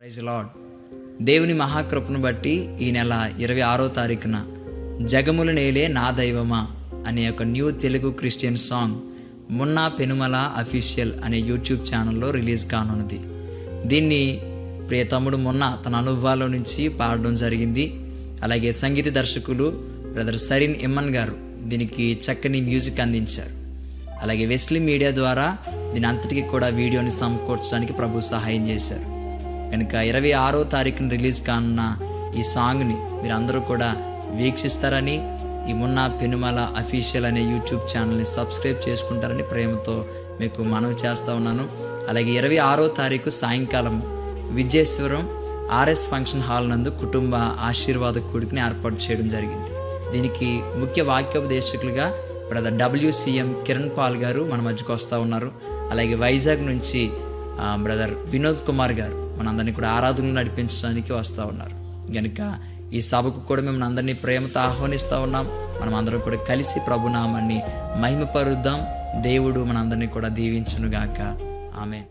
Praise lord. దేవుని మహాకృపను బట్టి ఈ నెల 26వ తారీఖున జగములు నేలే నా దైవమా అనే ఒక new Telugu Christian song Munna Penumala official అనే యూట్యూబ్ ఛానల్లో రిలీజ్ కానున్నది. దీన్ని ప్రియ తమ్ముడు మున్నా తన అనుభవాల నుంచి పాడడం జరిగింది. అలాగే సంగీత దర్శకులు బ్రదర్ సరీన్ ఇమ్మన్ గారు దీనికి చక్కని మ్యూజిక్ అందించారు. అలాగే వెస్లీ మీడియా ద్వారా దీని అంతటికి కూడా వీడియోని సమకూర్చడానికి ప్రభు సహాయం చేశారు. కనుక 26వ తారీఖున రిలీజ్ కానున్న ఈ సాంగ్ని మీరందరూ కూడా వీక్షిస్తారని, ఈ మున్నా పెనుమల అఫీషియల్ అనే యూట్యూబ్ ఛానల్ని సబ్స్క్రైబ్ చేసుకుంటారని ప్రేమతో మీకు మనవి చేస్తూ ఉన్నాను. అలాగే 26వ తారీఖు సాయంకాలం విజయేశ్వరం ఆర్ఎస్ ఫంక్షన్ హాల్ నందు కుటుంబ ఆశీర్వాద కూడికని ఏర్పాటు చేయడం జరిగింది. దీనికి ముఖ్య వాక్యోపదేశకులుగా బ్రదర్ WCM కిరణ్ పాల్ గారు మన మధ్యకు వస్తూ ఉన్నారు. అలాగే వైజాగ్ నుంచి బ్రదర్ వినోద్ కుమార్ గారు మనందరినీ కూడా ఆరాధనలు నడిపించడానికి వస్తూ ఉన్నారు. కనుక ఈ సభకు కూడా మేము అందరినీ ప్రేమతో ఆహ్వానిస్తూ ఉన్నాం. మనం అందరం కూడా కలిసి ప్రభునామాన్ని మహిమపరుద్దాం. దేవుడు మనందరినీ కూడా దీవించునుగాక. ఆమేన్.